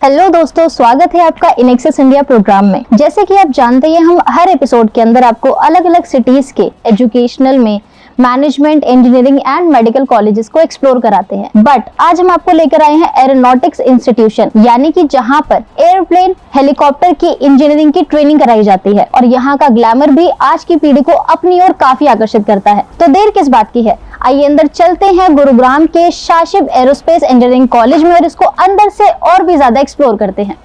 Hello दोस्तों, स्वागत है आपका इनेक्सिस इंडिया प्रोग्राम में। जैसे कि आप जानते हैं, हम हर एपिसोड के अंदर आपको अलग अलग सिटीज के एजुकेशनल में management, engineering and medical colleges को एक्सप्लोर कराते हैं। बट आज हम आपको लेकर आए हैं एरोनॉटिक्स इंस्टीट्यूशन, यानी कि जहां पर एयरप्लेन, हेलीकॉप्टर की इंजीनियरिंग की ट्रेनिंग कराई जाती है। और यहाँ का ग्लैमर भी आज की पीढ़ी को अपनी ओर काफी आकर्षित करता है। तो देर किस बात की है, आइए अंदर चलते हैं गुरुग्राम के शाशिब एरोस्पेस इंजीनियरिंग कॉलेज में और इसको अंदर से और भी ज्यादा एक्सप्लोर करते हैं।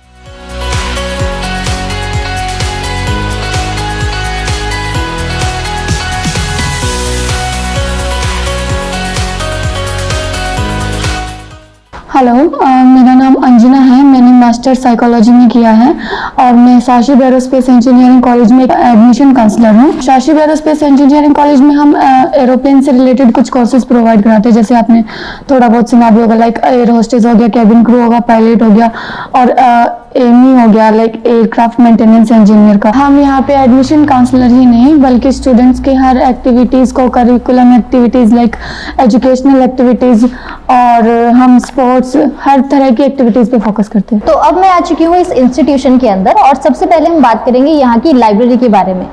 हेलो, मेरा नाम अंजना है। मैंने मास्टर साइकोलॉजी में किया है और मैं शाशिब एरोस्पेस इंजीनियरिंग कॉलेज में एडमिशन काउंसलर हूँ। शाशिब एरोस्पेस इंजीनियरिंग कॉलेज में हम एरोप्लेन से रिलेटेड कुछ कोर्सेज प्रोवाइड कराते हैं। जैसे आपने थोड़ा बहुत सुना भी होगा, लाइक एयर होस्टेस हो गया, कैबिन क्रू होगा, पायलट हो गया और एमी हो गया, लाइक एयरक्राफ्ट मेंटेनेंस इंजीनियर का। हम यहाँ पे एडमिशन काउंसलर ही नहीं बल्कि स्टूडेंट्स के हर एक्टिविटीज़ को, curriculum activities like educational activities और हम स्पोर्ट्स, हर तरह की एक्टिविटीज़ पे फोकस करते हैं। तो अब मैं आ चुकी हूँ इस इंस्टीट्यूशन के अंदर और सबसे पहले हम बात करेंगे यहाँ की लाइब्रेरी के बारे में।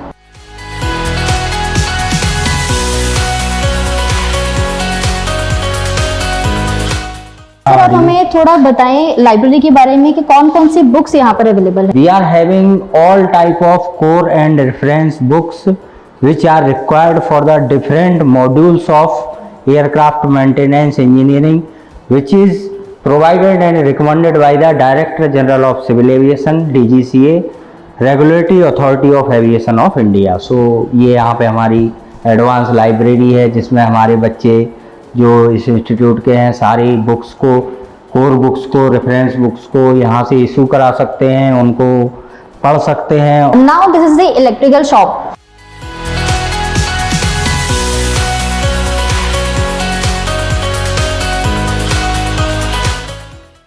सर, आप हमें थोड़ा बताएं लाइब्रेरी के बारे में कि कौन कौन सी बुक्स यहाँ पर अवेलेबल है। We are having all type of core and reference books which are required for the different modules of aircraft maintenance engineering, which is provided and recommended by the Director General of Civil Aviation (DGCA), Regulatory Authority of Aviation of India। So ये यहाँ पे हमारी advance library है जिसमें हमारे बच्चे जो इस इंस्टीट्यूट के हैं सारी बुक्स को, कोर बुक्स को, रेफरेंस बुक्स को यहाँ से इशू करा सकते हैं, उनको पढ़ सकते हैं। Now this is the electrical shop.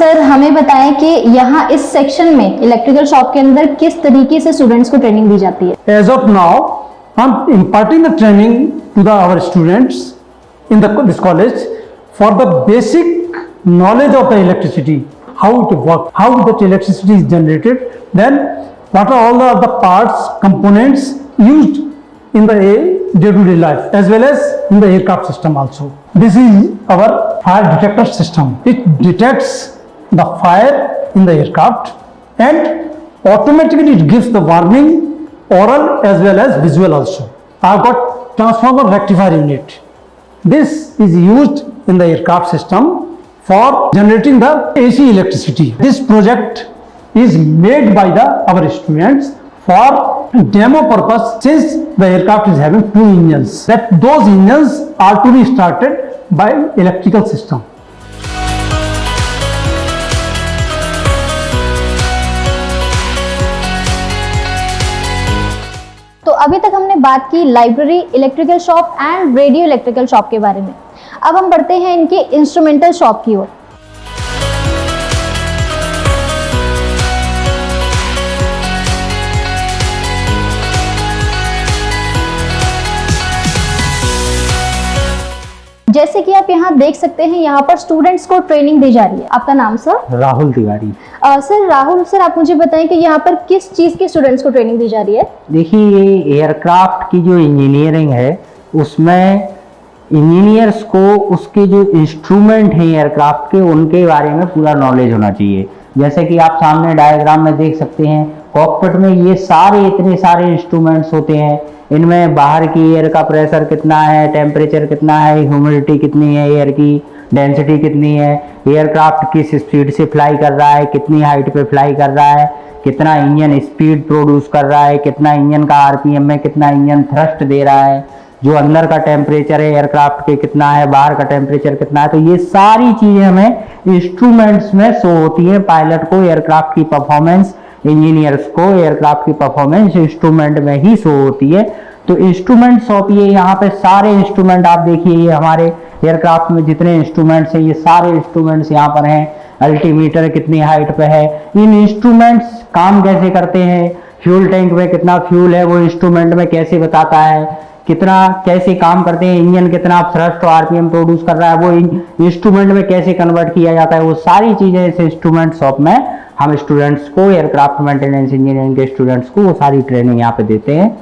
Sir, हमें बताएं कि यहाँ इस सेक्शन में इलेक्ट्रिकल शॉप के अंदर किस तरीके से स्टूडेंट्स को ट्रेनिंग दी जाती है। As of now, I'm imparting the training to our students in this college for the basic knowledge of the electricity, how it works, how that electricity is generated, then what are all the parts, components used in the day-to-day life, as well as in the aircraft system also. This is our fire detector system. It detects the fire in the aircraft and automatically it gives the warning, oral as well as visual also. I've got transformer rectifier unit. This is used in the aircraft system for generating the AC electricity. This project is made by our students for demo purpose, since the aircraft is having 2 engines. That those engines are to be started by electrical system. तो अभी तक हमने बात की library, electrical shop and radio electrical shop के बारे में। अब हम बढ़ते हैं इनके इंस्ट्रूमेंटल शॉप की ओर। जैसे कि आप यहाँ देख सकते हैं, यहाँ पर स्टूडेंट्स को ट्रेनिंग दी जा रही है। आपका नाम sir? Rahul Tiwari. Sir Rahul sir, आप मुझे बताएं कि यहाँ पर किस चीज़ के स्टूडेंट्स को ट्रेनिंग दी जा रही है। देखिए, ये एयरक्राफ्ट की जो इंजीनियरिंग है उसमें इंजीनियर्स को उसके जो इंस्ट्रूमेंट हैं एयरक्राफ्ट के, उनके बारे में पूरा नॉलेज होना चाहिए। जैसे कि आप सामने डायग्राम में देख सकते हैं, कॉकपिट में ये सारे इतने सारे इंस्ट्रूमेंट्स होते हैं। इनमें बाहर की एयर का प्रेशर कितना है, टेम्परेचर कितना है, ह्यूमिडिटी कितनी है, एयर की डेंसिटी कितनी है, एयरक्राफ्ट किस स्पीड से फ्लाई कर रहा है, कितनी हाइट पे फ्लाई कर रहा है, कितना इंजन स्पीड प्रोड्यूस कर रहा है, कितना इंजन का आरपीएम में कितना इंजन थ्रस्ट दे रहा है, जो अंदर का टेम्परेचर है एयरक्राफ्ट के कितना है, बाहर का टेम्परेचर कितना है। तो ये सारी चीज़ें हमें इंस्ट्रूमेंट्स में शो होती हैं। पायलट को एयरक्राफ्ट की परफॉर्मेंस, इंजीनियर्स को एयरक्राफ्ट की परफॉर्मेंस इंस्ट्रूमेंट में ही शो होती है। तो इंस्ट्रूमेंट शॉप, ये यहाँ पे सारे इंस्ट्रूमेंट आप देखिए, ये हमारे एयरक्राफ्ट में जितने इंस्ट्रूमेंट्स हैं ये सारे इंस्ट्रूमेंट्स यहाँ पर हैं। अल्टीमीटर कितनी हाइट पे है, इन इंस्ट्रूमेंट्स काम कैसे करते हैं, फ्यूल टैंक में कितना फ्यूल है वो इंस्ट्रूमेंट में कैसे बताता है, कितना कैसे काम करते हैं, इंजन कितना थ्रस्ट और आरपीएम प्रोड्यूस कर रहा है, वो इंस्ट्रूमेंट में कैसे कन्वर्ट किया जाता है, वो सारी चीज़ें इस इंस्ट्रूमेंट शॉप में हम स्टूडेंट्स को, एयरक्राफ्ट मेंटेनेंस इंजीनियरिंग के स्टूडेंट्स को वो सारी ट्रेनिंग यहाँ पे देते हैं।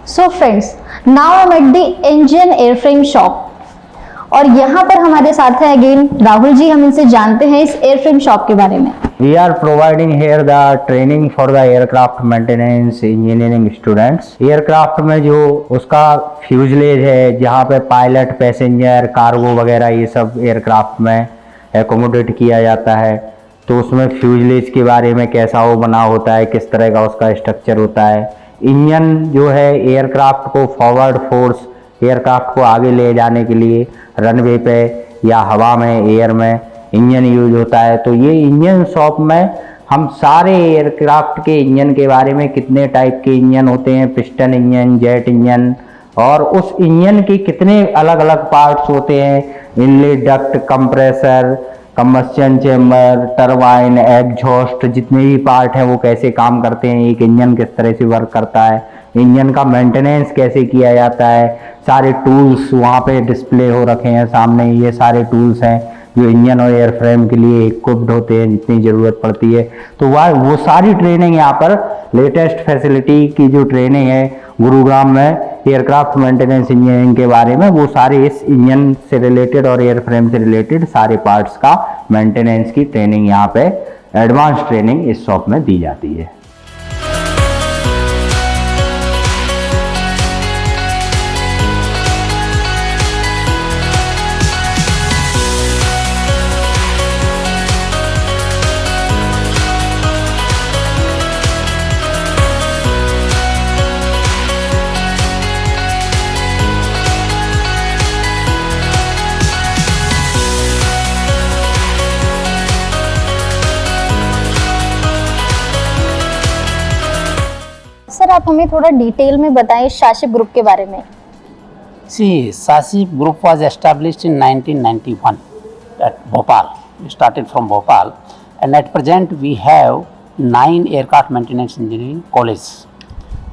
So friends, now I am at the Indian airframe shop और यहाँ पर हमारे साथ है अगेन राहुल जी। हम इनसे जानते हैं इस एयरफ्रेम शॉप के बारे में। We are providing here the training for the aircraft maintenance engineering students. Aircraft में जो उसका फ्यूजलेज है, जहाँ पे पायलट, पैसेंजर, कार्गो वगैरह ये सब एयरक्राफ्ट में एकोमोडेट किया जाता है, तो उसमें फ्यूजलेज के बारे में कैसा वो बना होता है, किस तरह का उसका स्ट्रक्चर होता है। इंजन जो है एयरक्राफ्ट को फॉरवर्ड फोर्स, एयरक्राफ्ट को आगे ले जाने के लिए रनवे पे या हवा में, एयर में इंजन यूज होता है। तो ये इंजन शॉप में हम सारे एयरक्राफ्ट के इंजन के बारे में, कितने टाइप के इंजन होते हैं, पिस्टन इंजन, जेट इंजन, और उस इंजन के कितने अलग अलग पार्ट्स होते हैं, inlet duct, compressor, combustion chamber, turbine, exhaust, जितने भी पार्ट हैं वो कैसे काम करते हैं, एक इंजन किस तरह से वर्क करता है, इंजन का मेंटेनेंस कैसे किया जाता है, सारे टूल्स वहाँ पे डिस्प्ले हो रखे हैं सामने। ये सारे टूल्स हैं जो इंजन और एयरफ्रेम के लिए इक्विप्ड होते हैं, जितनी ज़रूरत पड़ती है। तो वो सारी ट्रेनिंग यहाँ पर, लेटेस्ट फैसिलिटी की जो ट्रेनिंग है गुरुग्राम में एयरक्राफ्ट मेंटेनेंस इंजीनियरिंग के बारे में, वो सारे इस इंजन से रिलेटेड और एयरफ्रेम से रिलेटेड सारे पार्ट्स का मेंटेनेंस की ट्रेनिंग यहाँ पे, एडवांस ट्रेनिंग इस शॉप में दी जाती है। सर, आप हमें थोड़ा डिटेल में बताएं शाशिब ग्रुप के बारे में। See, Sashib Group was established in 1991 at Bhopal. We started from Bhopal, and at present we have 9 aircraft maintenance engineering colleges.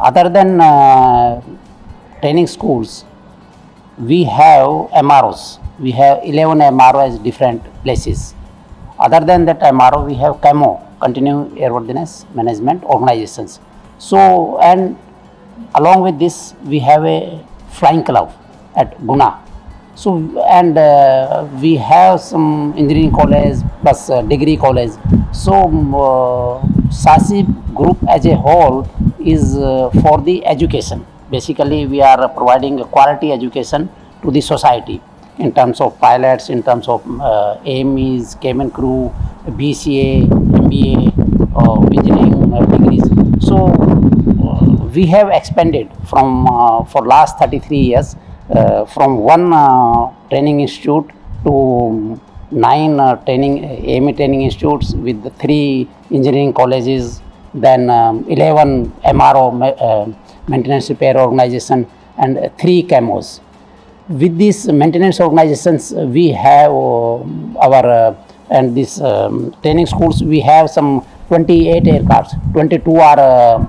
Other than training schools, we have MROs. We have 11 MRO as different places. Other than that MRO, we have CAMO, Continuing Airworthiness Management Organizations. So, and along with this, we have a flying club at Guna. So, and we have some engineering college plus degree college. So, Sashib Group as a whole is for the education. Basically, we are providing a quality education to the society in terms of pilots, in terms of AMEs, cabin crew, BCA, MBA, engineering degrees. So, we have expanded from for last 33 years from one training institute to 9 AME training institutes with 3 engineering colleges, then 11 MRO maintenance repair organization and 3 CAMOs. With these maintenance organizations, we have our and these training schools, we have some 28 aircrafts. 22 are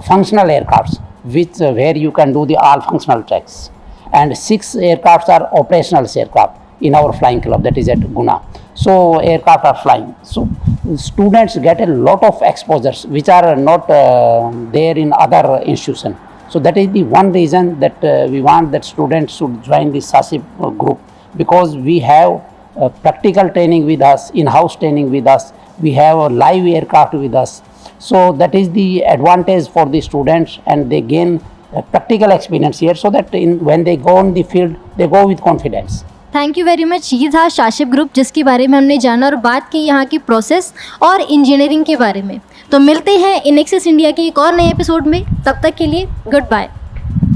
functional aircrafts, which where you can do the all functional checks, and 6 aircrafts are operational aircraft in our flying club, that is at Guna. So aircraft are flying. So students get a lot of exposures which are not there in other institutions. So that is the one reason that we want that students should join the Sashib group, because we have practical training with us, in-house training with us, we have a live aircraft with us. So that is the advantage for the students, and they gain practical experience here, so that when they go on the field, they go with confidence. Thank you very much. ये था शाशिब group, जिसके बारे में हमने जाना और बात की यहाँ की प्रोसेस और इंजीनियरिंग के बारे में। तो मिलते हैं इनेक्सिस इंडिया के एक और नए एपिसोड में, तब तक के लिए गुड बाय।